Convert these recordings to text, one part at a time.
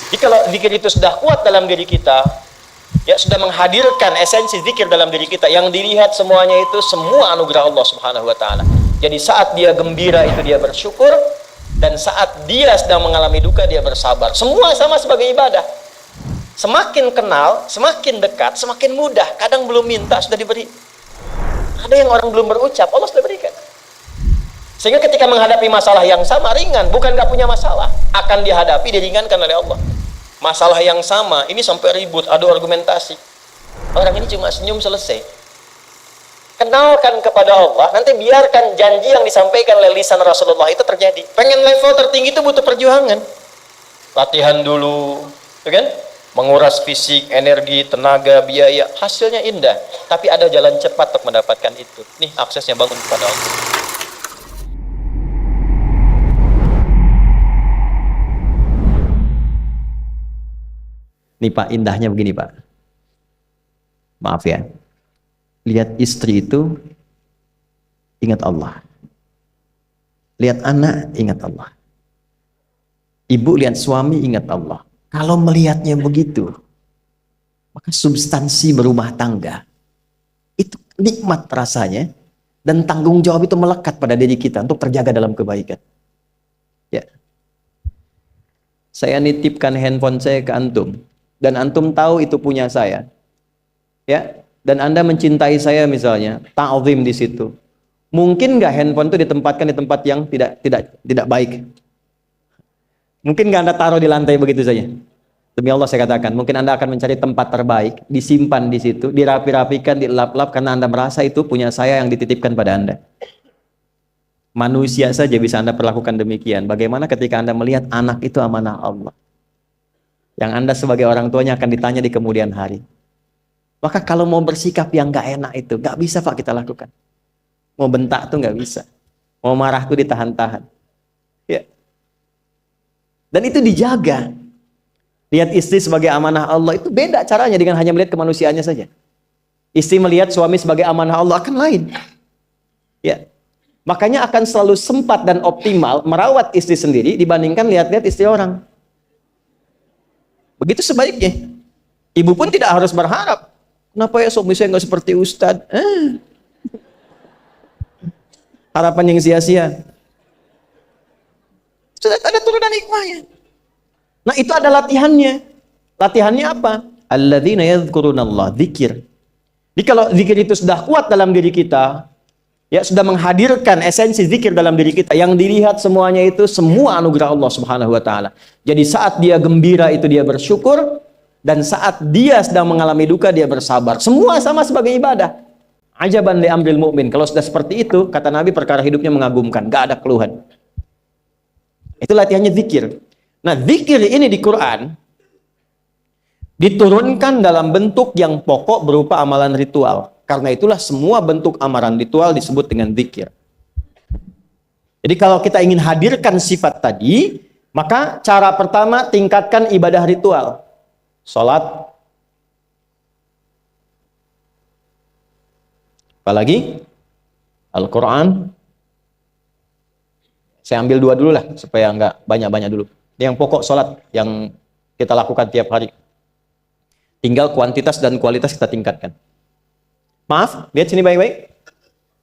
Jadi kalau zikir itu sudah kuat dalam diri kita, ya sudah menghadirkan esensi zikir dalam diri kita, yang dilihat semuanya itu semua anugerah Allah Subhanahu wa taala. Jadi saat dia gembira itu dia bersyukur, dan saat dia sedang mengalami duka dia bersabar. Semua sama sebagai ibadah. Semakin kenal, semakin dekat, semakin mudah. Kadang belum minta sudah diberi. Ada yang orang belum berucap, Allah sudah berikan. Sehingga ketika menghadapi masalah yang sama, ringan, bukan gak punya masalah, akan dihadapi, diringankan oleh Allah. Masalah yang sama, ini sampai ribut, adu argumentasi. Orang ini cuma senyum selesai. Kenalkan kepada Allah, nanti biarkan janji yang disampaikan oleh lisan Rasulullah itu terjadi. Pengen level tertinggi itu butuh perjuangan. Latihan dulu, kan? Menguras fisik, energi, tenaga, biaya, hasilnya indah. Tapi ada jalan cepat untuk mendapatkan itu. Nih aksesnya, bangun kepada Allah. Nih Pak, indahnya begini Pak. Maaf ya. Lihat istri itu, ingat Allah. Lihat anak, ingat Allah. Ibu lihat suami, ingat Allah. Kalau melihatnya begitu, maka substansi berumah tangga itu nikmat rasanya, dan tanggung jawab itu melekat pada diri kita untuk terjaga dalam kebaikan. Ya. Saya nitipkan handphone saya ke antum, dan antum tahu itu punya saya. Ya, dan Anda mencintai saya misalnya, ta'zim di situ. Mungkin nggak handphone itu ditempatkan di tempat yang tidak baik? Mungkin nggak Anda taruh di lantai begitu saja? Demi Allah saya katakan, mungkin Anda akan mencari tempat terbaik, disimpan di situ, dirapi-rapikan, dilap-lap, karena Anda merasa itu punya saya yang dititipkan pada Anda. Manusia saja bisa Anda perlakukan demikian. Bagaimana ketika Anda melihat anak itu amanah Allah, yang Anda sebagai orang tuanya akan ditanya di kemudian hari. Maka kalau mau bersikap yang nggak enak itu, nggak bisa Pak kita lakukan. Mau bentak tuh nggak bisa. Mau marah tuh ditahan-tahan. Ya. Dan itu dijaga. Lihat istri sebagai amanah Allah itu beda caranya dengan hanya melihat kemanusiaannya saja. Istri melihat suami sebagai amanah Allah akan lain. Ya. Makanya akan selalu sempat dan optimal merawat istri sendiri dibandingkan lihat-lihat istri orang. Begitu sebaliknya. Ibu pun tidak harus berharap, kenapa ya suami saya nggak seperti Ustadz? Harapan yang sia-sia. Sudah ada turunan hikmahnya. Nah itu ada latihannya. Latihannya apa? Alladzina yadhkurunallah, zikir. Jadi kalau zikir itu sudah kuat dalam diri kita, ya sudah menghadirkan esensi zikir dalam diri kita, yang dilihat semuanya itu semua anugerah Allah Subhanahu wa taala. Jadi saat dia gembira itu dia bersyukur, dan saat dia sedang mengalami duka dia bersabar. Semua sama sebagai ibadah. Ajaban li amril mu'min. Kalau sudah seperti itu, kata Nabi, perkara hidupnya mengagumkan, gak ada keluhan. Itu latihannya zikir. Nah, zikir ini di Quran diturunkan dalam bentuk yang pokok berupa amalan ritual. Karena itulah semua bentuk amalan ritual disebut dengan zikir. Jadi kalau kita ingin hadirkan sifat tadi, maka cara pertama tingkatkan ibadah ritual. Salat. Apalagi? Al-Quran. Saya ambil dua dulu lah, supaya nggak banyak-banyak dulu. Yang pokok salat yang kita lakukan tiap hari. Tinggal kuantitas dan kualitas kita tingkatkan. Maaf, lihat sini baik-baik.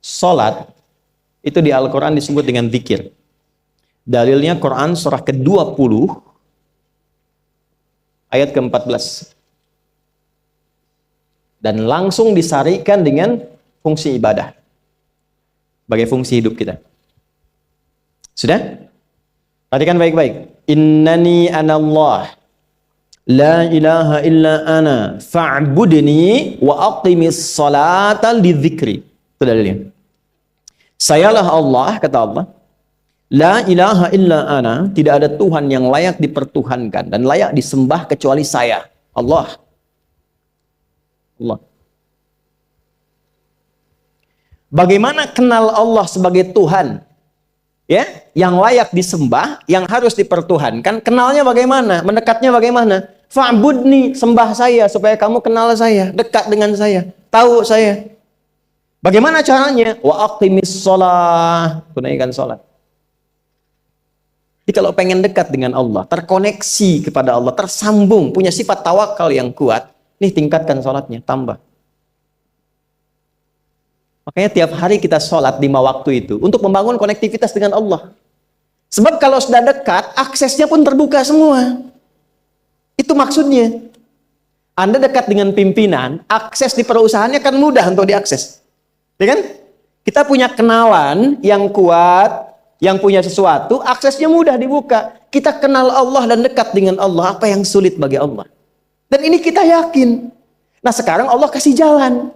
Salat itu di Al-Quran disebut dengan zikir. Dalilnya Quran surah ke-20 ayat ke-14. Dan langsung disarikan dengan fungsi ibadah sebagai fungsi hidup kita. Sudah? Perhatikan baik-baik. Innani anallah la ilaha illa ana fa'budni wa aqimis salata lidzikri. Itu dalilnya. Sayalah Allah, kata Allah. La ilaha illa ana, tidak ada Tuhan yang layak dipertuhankan dan layak disembah kecuali saya, Allah. Allah. Bagaimana kenal Allah sebagai Tuhan? Ya, yang layak disembah, yang harus dipertuhankan, kenalnya bagaimana? Mendekatnya bagaimana? Fa'budni, sembah saya supaya kamu kenal saya, dekat dengan saya, tahu saya. Bagaimana caranya? Wa aqimis shalah, tunaikan salat. Jadi kalau pengen dekat dengan Allah, terkoneksi kepada Allah, tersambung, punya sifat tawakal yang kuat, nih tingkatkan sholatnya, tambah. Makanya tiap hari kita sholat 5 waktu itu untuk membangun konektivitas dengan Allah. Sebab kalau sudah dekat, aksesnya pun terbuka semua. Itu maksudnya. Anda dekat dengan pimpinan, akses di perusahaannya kan mudah untuk diakses. Ya kan? Kita punya kenalan yang kuat, yang punya sesuatu, aksesnya mudah dibuka. Kita kenal Allah dan dekat dengan Allah, apa yang sulit bagi Allah. Dan ini kita yakin. Nah sekarang Allah kasih jalan.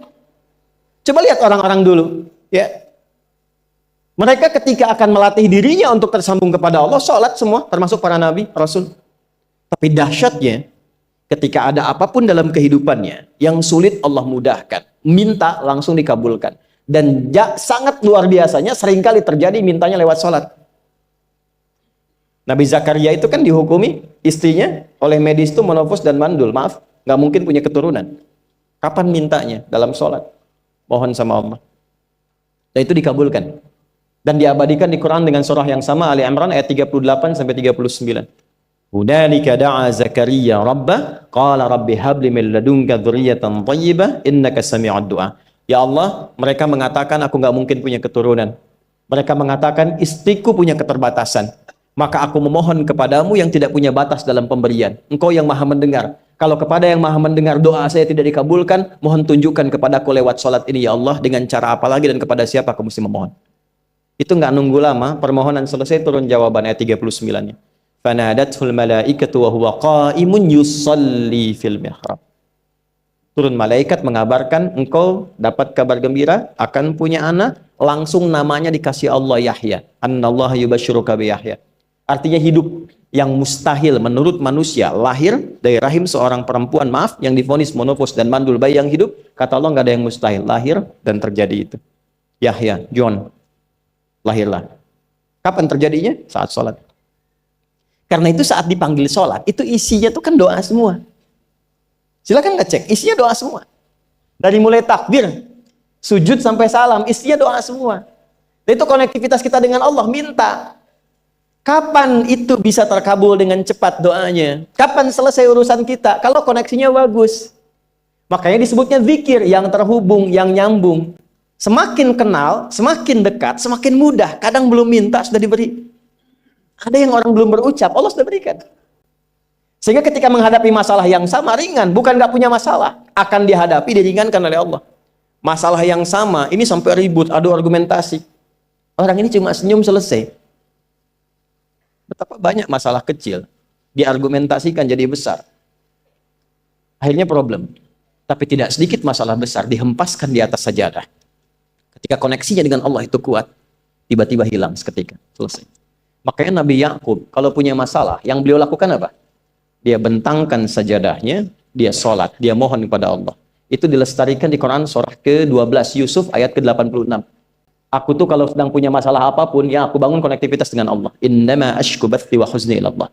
Coba lihat orang-orang dulu. Ya. Mereka ketika akan melatih dirinya untuk tersambung kepada Allah, sholat semua, termasuk para nabi, rasul. Tapi dahsyatnya, ketika ada apapun dalam kehidupannya, yang sulit Allah mudahkan. Minta langsung dikabulkan. Dan sangat luar biasanya seringkali terjadi mintanya lewat sholat. Nabi Zakaria itu kan dihukumi istrinya oleh medis itu menopause dan mandul. Maaf, nggak mungkin punya keturunan. Kapan mintanya? Dalam sholat. Mohon sama Allah. Dan itu dikabulkan. Dan diabadikan di Quran dengan surah yang sama, Ali Imran ayat 38 sampai 39. Hunalika da'a Zakaria rabbah qala rabbi habli min ladunka dzurriyyatan thayyibah innaka sami'ud du'a. Ya Allah, mereka mengatakan aku nggak mungkin punya keturunan. Mereka mengatakan istriku punya keterbatasan. Maka aku memohon kepadamu yang tidak punya batas dalam pemberian. Engkau yang maha mendengar. Kalau kepada yang maha mendengar doa saya tidak dikabulkan, mohon tunjukkan kepadaku lewat sholat ini ya Allah, dengan cara apa lagi dan kepada siapa aku mesti memohon. Itu nggak nunggu lama, permohonan selesai turun jawaban ayat 39-nya. Fanadathul malaikatu wa huwa qa'imun yusalli fil mihrab. Turun malaikat mengabarkan engkau dapat kabar gembira akan punya anak, langsung namanya dikasih Allah Yahya. Annallaha yubasyiruka bi Yahya. Artinya hidup yang mustahil menurut manusia, lahir dari rahim seorang perempuan, maaf, yang divonis monopause dan mandul, bayi yang hidup, kata Allah nggak ada yang mustahil, lahir dan terjadi itu. Yahya, John, lahirlah. Kapan terjadinya? Saat sholat. Karena itu saat dipanggil sholat, itu isinya tuh kan doa semua. Silakan ngecek, isinya doa semua. Dari mulai takbir, sujud sampai salam, isinya doa semua. Dan itu konektivitas kita dengan Allah, minta. Kapan itu bisa terkabul dengan cepat doanya? Kapan selesai urusan kita? Kalau koneksinya bagus. Makanya disebutnya zikir, yang terhubung, yang nyambung. Semakin kenal, semakin dekat, semakin mudah. Kadang belum minta, sudah diberi. Ada yang orang belum berucap, Allah sudah berikan. Sehingga ketika menghadapi masalah yang sama, ringan, bukan nggak punya masalah, akan dihadapi, diringankan oleh Allah. Masalah yang sama, ini sampai ribut, adu argumentasi. Orang ini cuma senyum selesai. Betapa banyak masalah kecil, diargumentasikan jadi besar. Akhirnya problem. Tapi tidak sedikit masalah besar, dihempaskan di atas sajadah. Ketika koneksinya dengan Allah itu kuat, tiba-tiba hilang seketika, selesai. Makanya Nabi Yakub, kalau punya masalah, yang beliau lakukan apa? Dia bentangkan sajadahnya, dia sholat, dia mohon kepada Allah. Itu dilestarikan di Quran surah ke-12 Yusuf ayat ke-86. Aku tuh kalau sedang punya masalah apapun, ya aku bangun konektivitas dengan Allah. Innama ashku bathi wa huzni ilallah.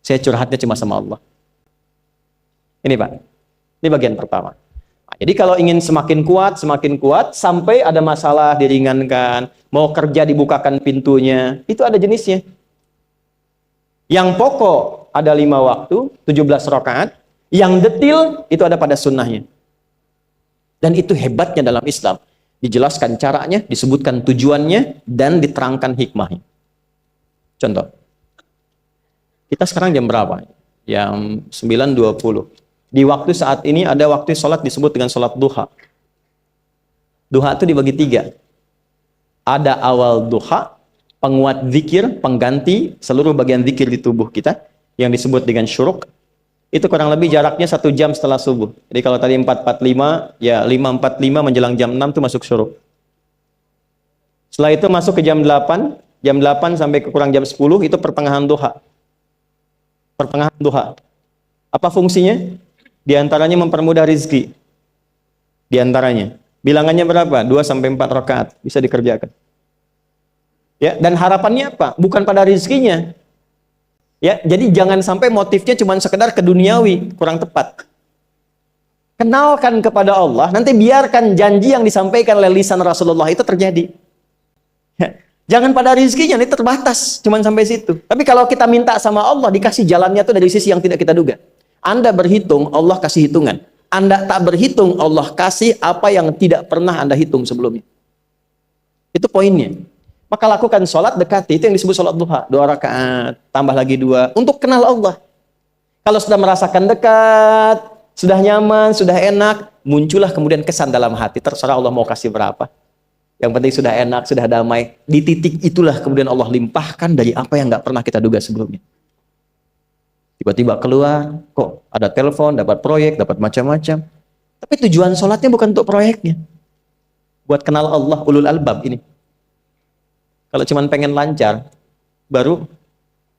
Saya curhatnya cuma sama Allah. Ini Pak, ini bagian pertama. Nah, jadi kalau ingin semakin kuat, sampai ada masalah diringankan, mau kerja dibukakan pintunya, itu ada jenisnya. Yang pokok ada 5 waktu, 17 rakaat. Yang detil itu ada pada sunnahnya. Dan itu hebatnya dalam Islam. Dijelaskan caranya, disebutkan tujuannya, dan diterangkan hikmahnya. Contoh. Kita sekarang jam berapa? Jam 9.20. Di waktu saat ini ada waktu sholat disebut dengan sholat duha. Duha itu dibagi 3. Ada awal duha, penguat zikir, pengganti seluruh bagian zikir di tubuh kita, yang disebut dengan syuruk. Itu kurang lebih jaraknya 1 jam setelah subuh. Jadi kalau tadi 4.45, ya 5.45 menjelang jam 6 itu masuk syuruk. Setelah itu masuk ke jam 8 sampai ke kurang jam 10 itu pertengahan duha. Pertengahan duha. Apa fungsinya? Di antaranya mempermudah rizki. Di antaranya. Bilangannya berapa? 2 sampai 4 rakaat bisa dikerjakan. Ya, dan harapannya apa? Bukan pada rizkinya. Ya, jadi jangan sampai motifnya cuma sekedar ke duniawi, kurang tepat. Kenalkan kepada Allah, nanti biarkan janji yang disampaikan oleh lisan Rasulullah itu terjadi. Ya, Jangan pada rizkinya, ini terbatas, cuman sampai situ. Tapi kalau kita minta sama Allah, dikasih jalannya tuh dari sisi yang tidak kita duga. Anda berhitung, Allah kasih hitungan. Anda tak berhitung, Allah kasih apa yang tidak pernah Anda hitung sebelumnya. Itu poinnya. Maka lakukan sholat dekati, itu yang disebut sholat duha. 2 rakaat, tambah lagi 2, untuk kenal Allah. Kalau sudah merasakan dekat, sudah nyaman, sudah enak, muncullah kemudian kesan dalam hati. Terserah Allah mau kasih berapa. Yang penting sudah enak, sudah damai. Di titik itulah kemudian Allah limpahkan dari apa yang nggak pernah kita duga sebelumnya. Tiba-tiba keluar, kok ada telepon, dapat proyek, dapat macam-macam. Tapi tujuan sholatnya bukan untuk proyeknya. Buat kenal Allah, ulul albab ini. Kalau cuma pengen lancar, baru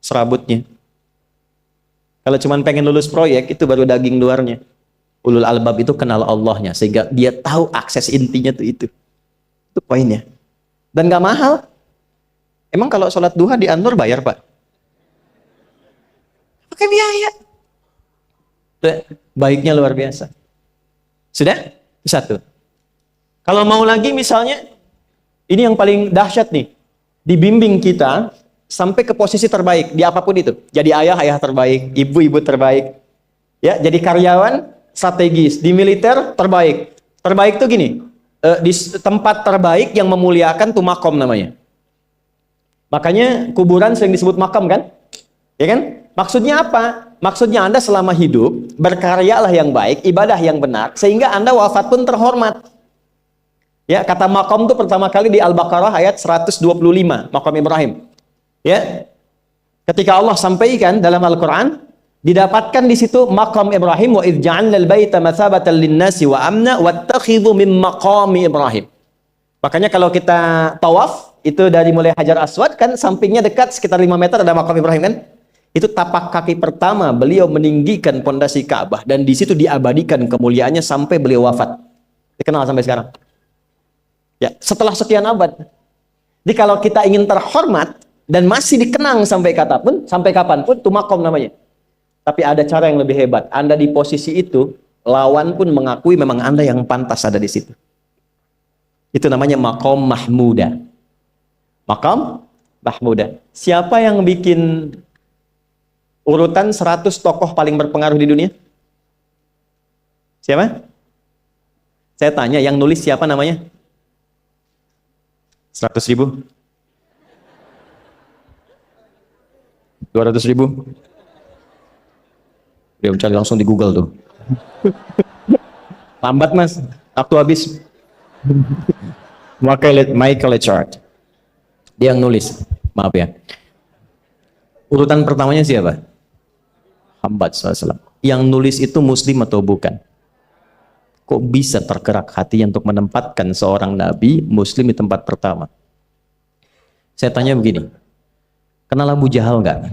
serabutnya. Kalau cuma pengen lulus proyek, itu baru daging luarnya. Ulul albab itu kenal Allahnya, sehingga dia tahu akses intinya tuh itu. Itu poinnya. Dan gak mahal. Emang kalau sholat duha di Anur bayar, Pak? Pakai biaya. Baiknya luar biasa. Sudah? Satu. Kalau mau lagi misalnya, ini yang paling dahsyat nih. Dibimbing kita sampai ke posisi terbaik di apapun itu. Jadi ayah terbaik, ibu terbaik. Ya, jadi karyawan strategis, di militer terbaik. Terbaik tuh gini. Di tempat terbaik yang memuliakan tuh makom namanya. Makanya kuburan sering disebut makam kan? Ya kan? Maksudnya apa? Maksudnya Anda selama hidup berkaryalah yang baik, ibadah yang benar, sehingga Anda wafat pun terhormat. Ya, kata makom itu pertama kali di Al-Baqarah ayat 125, makom Ibrahim. Ya. Ketika Allah sampaikan dalam Al-Qur'an, didapatkan di situ maqam Ibrahim, wa idz ja'alna al-baita mathabatan lin-nasi wa amna wattakhidhu min maqami Ibrahim. Makanya kalau kita tawaf itu dari mulai Hajar Aswad kan sampingnya dekat sekitar 5 meter ada maqam Ibrahim kan? Itu tapak kaki pertama beliau meninggikan pondasi Ka'bah dan di situ diabadikan kemuliaannya sampai beliau wafat. Dikenal sampai sekarang. Ya, setelah sekian abad. Jadi kalau kita ingin terhormat dan masih dikenang sampai kapanpun itu maqam namanya. Tapi ada cara yang lebih hebat. Anda di posisi itu, lawan pun mengakui memang Anda yang pantas ada di situ. Itu namanya maqam mahmuda. Maqam mahmuda. Siapa yang bikin urutan 100 tokoh paling berpengaruh di dunia? Siapa? Saya tanya, yang nulis siapa namanya? 100.000? 200.000? Dia mencari langsung di Google tuh. Lambat mas, waktu habis. Michael Chart. Dia yang nulis, maaf ya. Urutan pertamanya siapa? Muhammad SAW. Yang nulis itu muslim atau bukan? Kok bisa tergerak hatinya untuk menempatkan seorang nabi muslim di tempat pertama? Saya tanya begini, kenal Abu Jahal nggak?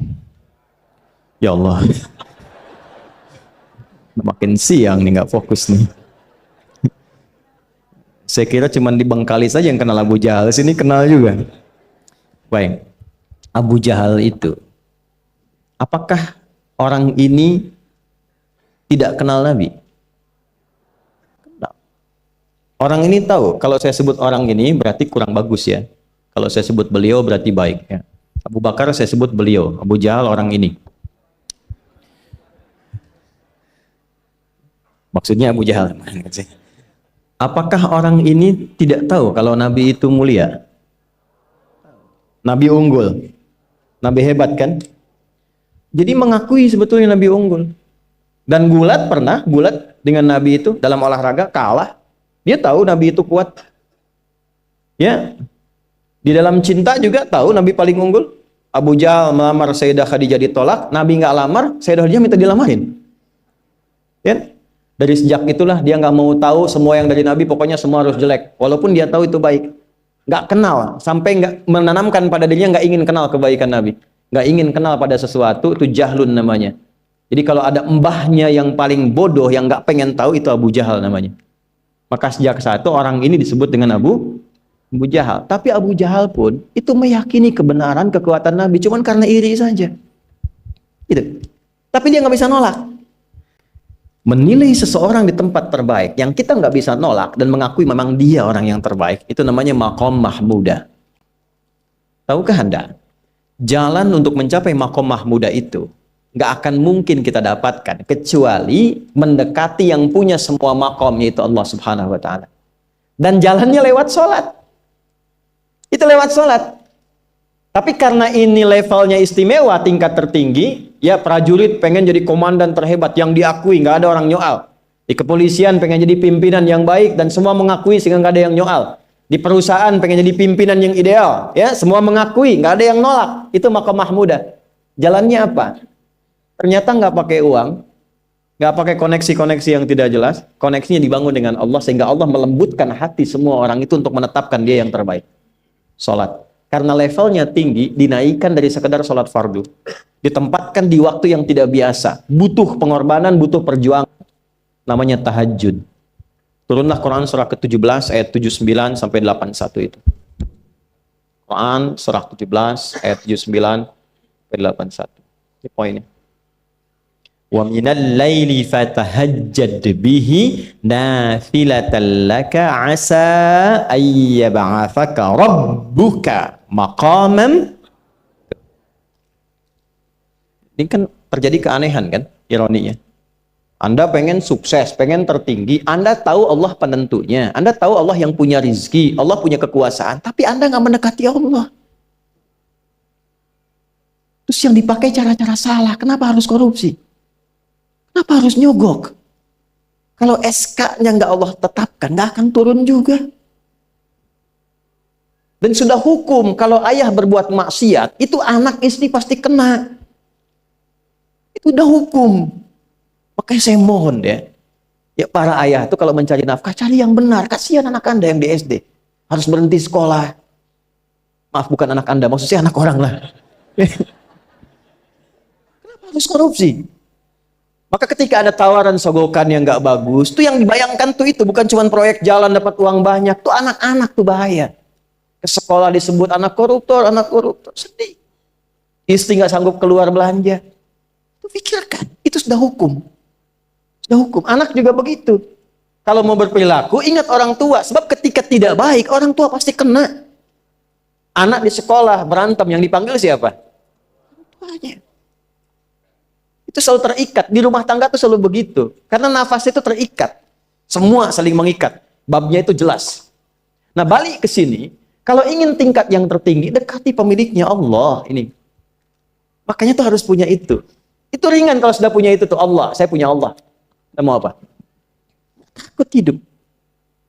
Ya Allah. Makin siang nih nggak fokus nih. Saya kira cuma di Bengkali saja yang kenal Abu Jahal, sini kenal juga. Baik, Abu Jahal itu, apakah orang ini tidak kenal Nabi? Kenal. Orang ini tahu, kalau saya sebut orang ini berarti kurang bagus ya. Kalau saya sebut beliau berarti baik ya. Abu Bakar saya sebut beliau, Abu Jahal orang ini. Maksudnya Abu Jahal. Apakah orang ini tidak tahu kalau Nabi itu mulia? Nabi unggul. Nabi hebat kan? Jadi mengakui sebetulnya Nabi unggul. Dan gulat dengan Nabi itu dalam olahraga kalah. Dia tahu Nabi itu kuat. Ya. Di dalam cinta juga tahu Nabi paling unggul. Abu Jahal melamar Sayyidah Khadijah ditolak, Nabi nggak lamar, Sayyidah Khadijah minta dilamarin. Ya. Dari sejak itulah dia nggak mau tahu semua yang dari Nabi, pokoknya semua harus jelek. Walaupun dia tahu itu baik. Nggak kenal, sampai nggak menanamkan pada dirinya nggak ingin kenal kebaikan Nabi. Nggak ingin kenal pada sesuatu, itu jahlun namanya. Jadi kalau ada mbahnya yang paling bodoh, yang nggak pengen tahu, itu Abu Jahal namanya. Maka sejak saat itu orang ini disebut dengan Abu Jahal. Tapi Abu Jahal pun itu meyakini kebenaran, kekuatan Nabi, cuman karena iri saja. Gitu. Tapi dia nggak bisa nolak. Menilai seseorang di tempat terbaik yang kita nggak bisa nolak dan mengakui memang dia orang yang terbaik, itu namanya maqam mahmuda. Tahukah Anda, jalan untuk mencapai makom mahmudah itu nggak akan mungkin kita dapatkan kecuali mendekati yang punya semua makom, yaitu Allah Subhanahu wa Ta'ala. Dan jalannya lewat sholat. Itu lewat sholat. Tapi karena ini levelnya istimewa, tingkat tertinggi, ya prajurit pengen jadi komandan terhebat yang diakui, nggak ada orang nyoal. Di kepolisian pengen jadi pimpinan yang baik dan semua mengakui sehingga nggak ada yang nyoal. Di perusahaan pengen jadi pimpinan yang ideal, ya semua mengakui, nggak ada yang nolak. Itu makom mahmudah. Jalannya apa? Ternyata nggak pakai uang, nggak pakai koneksi-koneksi yang tidak jelas. Koneksinya dibangun dengan Allah sehingga Allah melembutkan hati semua orang itu untuk menetapkan dia yang terbaik. Sholat. Karena levelnya tinggi, dinaikkan dari sekedar sholat fardu. Ditempatkan di waktu yang tidak biasa. Butuh pengorbanan, butuh perjuangan. Namanya tahajud. Turunlah Quran surah ke-17 ayat 79 sampai 81 itu. Quran surah 17 ayat 79 sampai 81. Ini poinnya. Wa minal laili fatahajjad bihi nafilatan laka asa ayyab'athaka rabbuka maqaman. Ini kan terjadi keanehan kan, ironinya. Anda pengen sukses, pengen tertinggi, Anda tahu Allah penentunya, Anda tahu Allah yang punya rizki, Allah punya kekuasaan, tapi Anda nggak mendekati Allah. Terus yang dipakai cara-cara salah, kenapa harus korupsi? Kenapa harus nyogok? Kalau SK-nya nggak Allah tetapkan, nggak akan turun juga. Dan sudah hukum, kalau ayah berbuat maksiat, itu anak istri pasti kena. Itu udah hukum. Makanya saya mohon ya para ayah itu kalau mencari nafkah, cari yang benar. Kasihan anak Anda yang di SD. Harus berhenti sekolah. Maaf, bukan anak Anda, maksudnya anak orang lah. Kenapa harus korupsi? Maka ketika ada tawaran sogokan yang nggak bagus, tuh yang dibayangkan tuh itu bukan cuma proyek jalan dapat uang banyak, tuh anak-anak tuh bahaya. Ke sekolah disebut anak koruptor, sedih. Istri nggak sanggup keluar belanja. Tuh pikirkan, itu sudah hukum. Sudah hukum. Anak juga begitu. Kalau mau berperilaku, ingat orang tua. Sebab ketika tidak baik, orang tua pasti kena. Anak di sekolah berantem, yang dipanggil siapa? Orang tuanya. Itu selalu terikat. Di rumah tangga itu selalu begitu. Karena nafas itu terikat. Semua saling mengikat. Babnya itu jelas. Nah, balik ke sini. Kalau ingin tingkat yang tertinggi, dekati pemiliknya Allah. Ini. Makanya tuh harus punya itu. Itu ringan kalau sudah punya itu tuh Allah. Saya punya Allah. Kita mau apa? Takut hidup.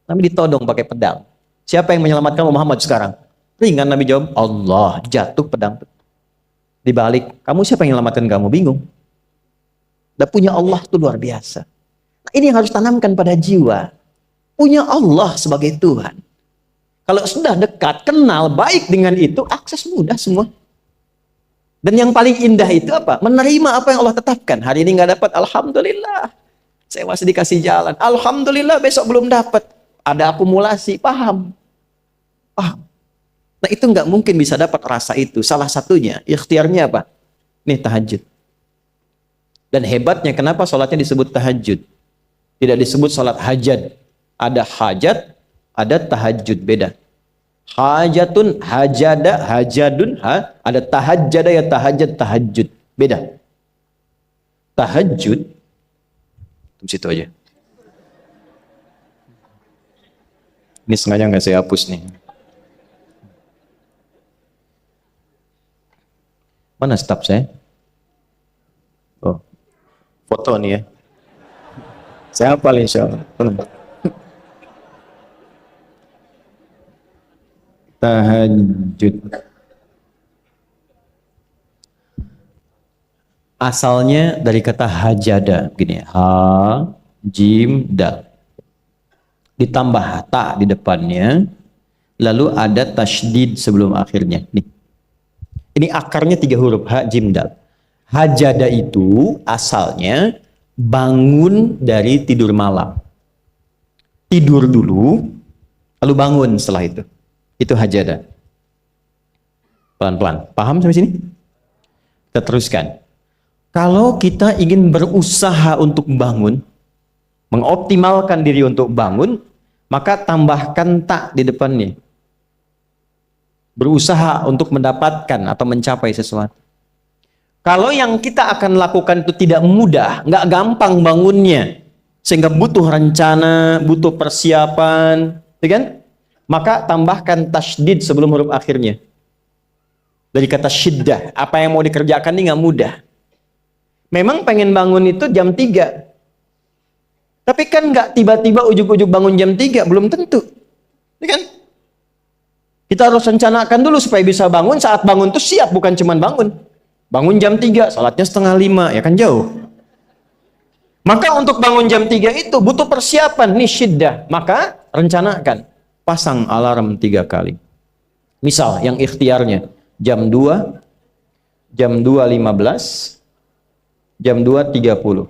Nabi ditodong pakai pedang. Siapa yang menyelamatkan Muhammad sekarang? Ringan Nabi jawab, Allah. Jatuh pedang. Dibalik, kamu siapa yang menyelamatkan kamu? Bingung. Udah punya Allah itu luar biasa. Nah, ini yang harus tanamkan pada jiwa. Punya Allah sebagai Tuhan. Kalau sudah dekat, kenal, baik dengan itu, akses mudah semua. Dan yang paling indah itu apa? Menerima apa yang Allah tetapkan. Hari ini nggak dapat, alhamdulillah. Saya masih dikasih jalan. Alhamdulillah, besok belum dapat. Ada akumulasi, paham. Paham. Nah, itu nggak mungkin bisa dapat rasa itu. Salah satunya, ikhtiarnya apa? Nih, tahajud. Dan hebatnya, kenapa sholatnya disebut tahajud? Tidak disebut sholat hajat. Ada hajat, ada tahajud, beda. Hajatun, hajada, hajadun, ada tahajjada ya tahajjud, tahajud. Beda. Tahajud, di situ aja. Ini sengaja nggak saya hapus nih. Mana staf saya? Oh, foto nih ya. Saya hafal insya Allah. Tahajud. Asalnya dari kata hajada, begini, ha, jim, dal. Ditambah ta di depannya, lalu ada tasydid sebelum akhirnya. Nih. Ini akarnya 3 huruf, ha, jim, dal. Hajada itu asalnya bangun dari tidur malam. Tidur dulu, lalu bangun setelah itu. Itu hajada. Pelan-pelan. Paham sampai sini? Kita teruskan. Kalau kita ingin berusaha untuk bangun, mengoptimalkan diri untuk bangun, maka tambahkan tak di depannya. berusaha untuk mendapatkan atau mencapai sesuatu. Kalau yang kita akan lakukan itu tidak mudah, nggak gampang bangunnya, sehingga butuh rencana, butuh persiapan, ya kan? Maka tambahkan tasydid sebelum huruf akhirnya. Dari kata syiddah, apa yang mau dikerjakan ini nggak mudah. Memang pengen bangun itu jam 3. Tapi kan nggak tiba-tiba ujuk-ujuk bangun jam 3, belum tentu. Ya kan? Kita harus rencanakan dulu supaya bisa bangun, saat bangun tuh siap, bukan cuma bangun. Bangun jam 3, salatnya 4:30, ya kan jauh. Maka untuk bangun jam 3 itu butuh persiapan, nih syiddah. Maka rencanakan, pasang alarm 3 kali. Misal yang ikhtiarnya jam 2, jam 2.15, jam 2.30.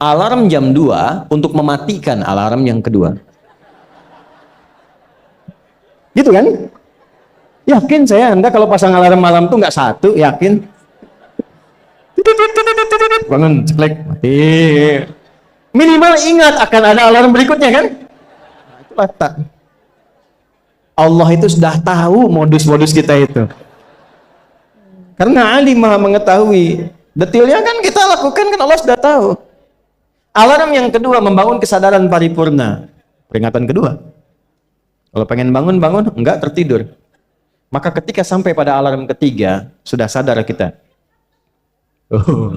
Alarm jam 2 untuk mematikan alarm yang kedua. Gitu kan? Yakin saya Anda kalau pasang alarm malam tuh nggak satu, yakin? Bangun, ceklek, mati. Minimal ingat akan ada alarm berikutnya kan? Itulah tak. Allah itu sudah tahu modus-modus kita itu. Karena alim maha mengetahui. Detailnya kan kita lakukan kan Allah sudah tahu. Alarm yang kedua membangun kesadaran paripurna. Peringatan kedua. Kalau pengen bangun, enggak tertidur. Maka ketika sampai pada alarm ketiga, sudah sadar kita. Oh.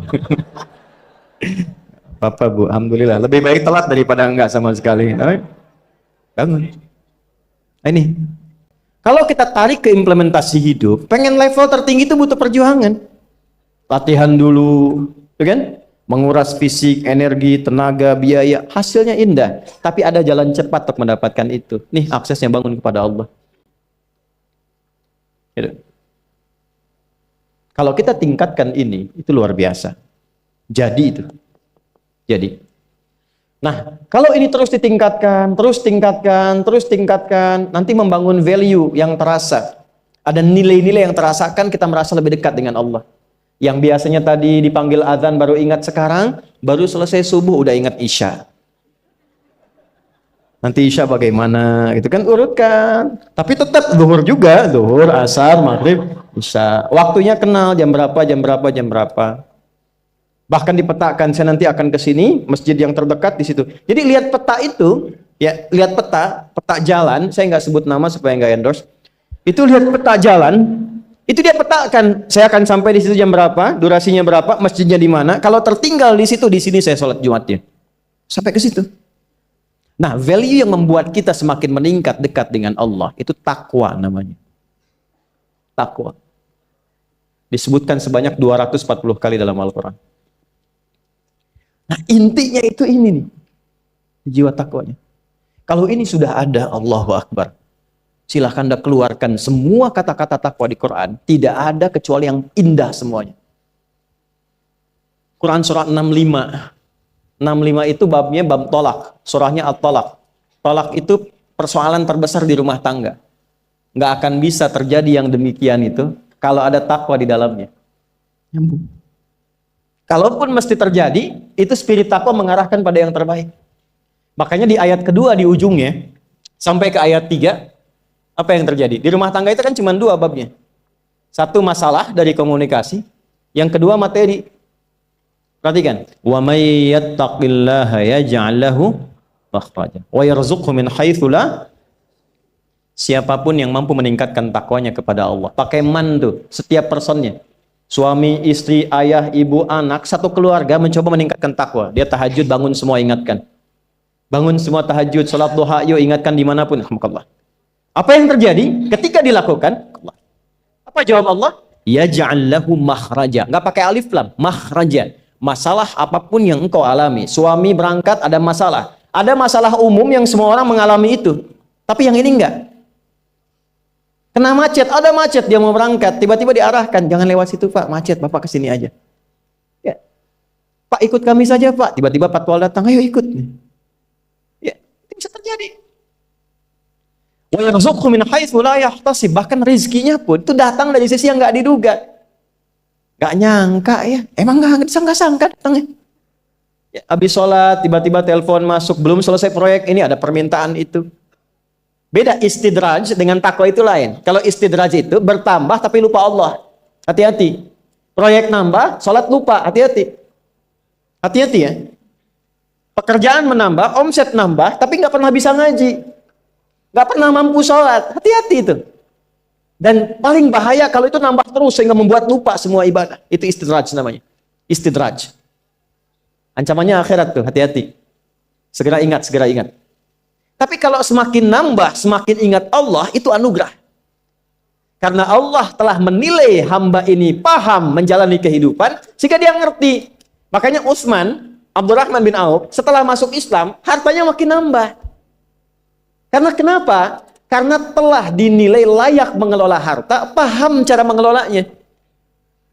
Bapak, Bu, alhamdulillah. Lebih baik telat daripada enggak sama sekali. Bangun. Ini. Kalau kita tarik ke implementasi hidup, pengen level tertinggi itu butuh perjuangan. Latihan dulu, kan? Menguras fisik, energi, tenaga, biaya. Hasilnya indah. Tapi ada jalan cepat untuk mendapatkan itu. Nih, aksesnya bangun kepada Allah. Gitu. Kalau kita tingkatkan ini, itu luar biasa. Jadi itu. Jadi. Nah, kalau ini terus ditingkatkan, nanti membangun value yang terasa. Ada nilai-nilai yang terasakan, kita merasa lebih dekat dengan Allah. Yang biasanya tadi dipanggil azan baru ingat sekarang, baru selesai subuh udah ingat isya. Nanti isya bagaimana, gitu kan, urutkan. Tapi tetap zuhur juga, zuhur, asar, maghrib, isya. Waktunya kenal, jam berapa. Bahkan dipetakan, saya nanti akan ke sini, masjid yang terdekat di situ. Jadi lihat peta itu, ya lihat peta jalan, saya nggak sebut nama supaya nggak endorse. Itu lihat peta jalan, itu dia petakan, saya akan sampai di situ jam berapa, durasinya berapa, masjidnya di mana. Kalau tertinggal di situ, di sini saya sholat Jumatnya. Sampai ke situ. Nah, value yang membuat kita semakin meningkat dekat dengan Allah, itu takwa namanya. Takwa. Disebutkan sebanyak 240 kali dalam Al-Quran. Nah, intinya itu ini nih. Jiwa takwanya. Kalau ini sudah ada, Allahu Akbar. Silahkan Anda keluarkan semua kata-kata takwa di Quran. Tidak ada kecuali yang indah semuanya. Quran surah 65. 65 itu babnya bab tolak. Surahnya at-tolak. Tolak itu persoalan terbesar di rumah tangga. Nggak akan bisa terjadi yang demikian itu kalau ada takwa di dalamnya. Nyambung. Kalaupun mesti terjadi, itu spirit takwa mengarahkan pada yang terbaik. Makanya di ayat kedua di ujungnya, sampai ke ayat 3, apa yang terjadi? Di rumah tangga itu kan cuma 2 babnya. Satu masalah dari komunikasi, yang kedua materi. Perhatikan, wa may yattaqillaha yaj'al lahu makhraja wa yarzuqhu min haitsu la. Siapapun yang mampu meningkatkan takwanya kepada Allah, pakai man tuh, setiap personnya. Suami, istri, ayah, ibu, anak, satu keluarga mencoba meningkatkan takwa. Dia tahajud, bangun semua ingatkan. Bangun semua tahajud, salat duha, yuk ingatkan dimanapun. Alhamdulillah. Apa yang terjadi? Ketika dilakukan, apa jawab Allah? Yaj'al lahu makhraja. Enggak pakai alif lam, makhraja. Masalah apapun yang engkau alami. Suami berangkat ada masalah. Ada masalah umum yang semua orang mengalami itu. Tapi yang ini enggak. Kena macet, ada macet, dia mau berangkat. Tiba-tiba diarahkan, jangan lewat situ Pak, macet, Bapak kesini aja. Ya. Pak ikut kami saja Pak. Tiba-tiba patwal datang, ayo ikut. Ya, itu bisa terjadi. Wa yarzuqhu min haitsu la yahtasib. Bahkan rezekinya pun itu datang dari sisi yang enggak diduga. Gak nyangka ya, emang gak sangka datangnya. Ya, habis sholat, tiba-tiba telepon masuk, belum selesai proyek, ini ada permintaan itu. Beda istidraj dengan takwa itu lain. Kalau istidraj itu bertambah tapi lupa Allah. Hati-hati. Proyek nambah, sholat lupa. Hati-hati. Hati-hati ya. Pekerjaan menambah, omset nambah, tapi nggak pernah bisa ngaji. Nggak pernah mampu sholat. Hati-hati itu. Dan paling bahaya kalau itu nambah terus sehingga membuat lupa semua ibadah. Itu istidraj namanya. Istidraj. Ancamannya akhirat tuh, hati-hati. Segera ingat, segera ingat. Tapi kalau semakin nambah, semakin ingat Allah, itu anugerah. Karena Allah telah menilai hamba ini paham menjalani kehidupan, sehingga dia ngerti. Makanya Utsman, Abdurrahman bin Auf, setelah masuk Islam, hartanya makin nambah. Karena kenapa? Karena telah dinilai layak mengelola harta, paham cara mengelolanya.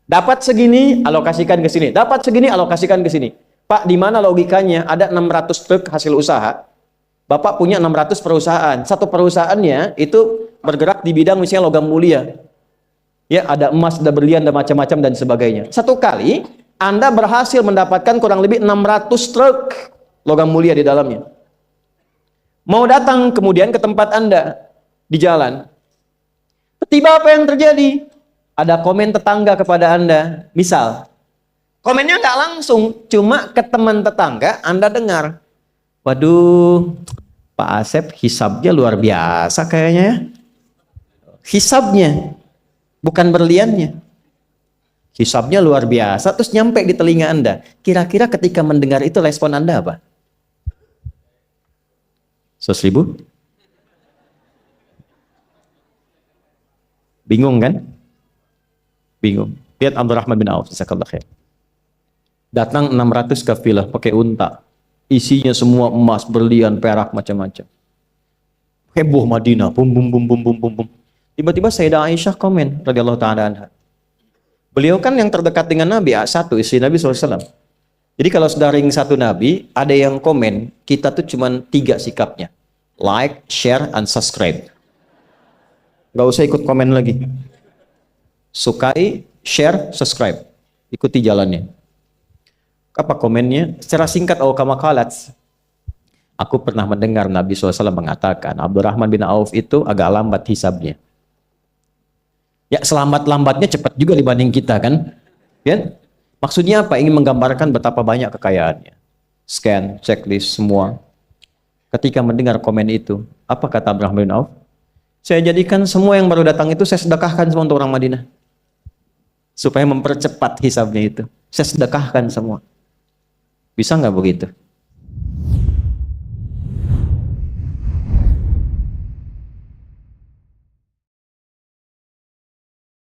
Dapat segini, alokasikan ke sini. Dapat segini, alokasikan ke sini. Pak, di mana logikanya ada 600 truk hasil usaha? Bapak punya 600 perusahaan. Satu perusahaannya itu bergerak di bidang misalnya logam mulia. Ya, ada emas, ada berlian, ada macam-macam dan sebagainya. Satu kali Anda berhasil mendapatkan kurang lebih 600 truk logam mulia di dalamnya. Mau datang kemudian ke tempat Anda di jalan. Tiba apa yang terjadi? Ada komen tetangga kepada Anda. Misal, komennya nggak langsung, cuma ke teman tetangga Anda dengar. Waduh, Pak Asep hisabnya luar biasa kayaknya ya. Hisabnya, bukan berliannya. Hisabnya luar biasa, terus nyampe di telinga Anda. Kira-kira ketika mendengar itu respon Anda apa? 100.000? Bingung kan? Bingung. Lihat Abdurrahman bin Auf, jazakallahu khair. Datang 600 kafilah pakai unta. Isinya semua emas, berlian, perak, macam-macam. Heboh Madinah, bum bum bum bum bum bum bum. Tiba-tiba Sayyidah Aisyah komen radhiyallahu taala anha. Beliau kan yang terdekat dengan Nabi, satu istri Nabi SAW. Jadi kalau sudah ring satu Nabi, ada yang komen, kita tuh cuma 3 sikapnya. Like, share, and subscribe. Gak usah ikut komen lagi. Sukai, share, subscribe. Ikuti jalannya. Apa komennya? Secara singkat, kama qalat. Aku pernah mendengar Nabi SAW mengatakan, Abdurrahman bin Auf itu agak lambat hisabnya. Ya, selamat-lambatnya cepat juga dibanding kita kan? Ya? Maksudnya apa? Ingin menggambarkan betapa banyak kekayaannya. Scan, checklist, semua. Ketika mendengar komen itu, apa kata Abdurrahman bin Auf? Saya jadikan semua yang baru datang itu saya sedekahkan semua untuk orang Madinah. Supaya mempercepat hisabnya itu. Saya sedekahkan semua. Bisa nggak begitu?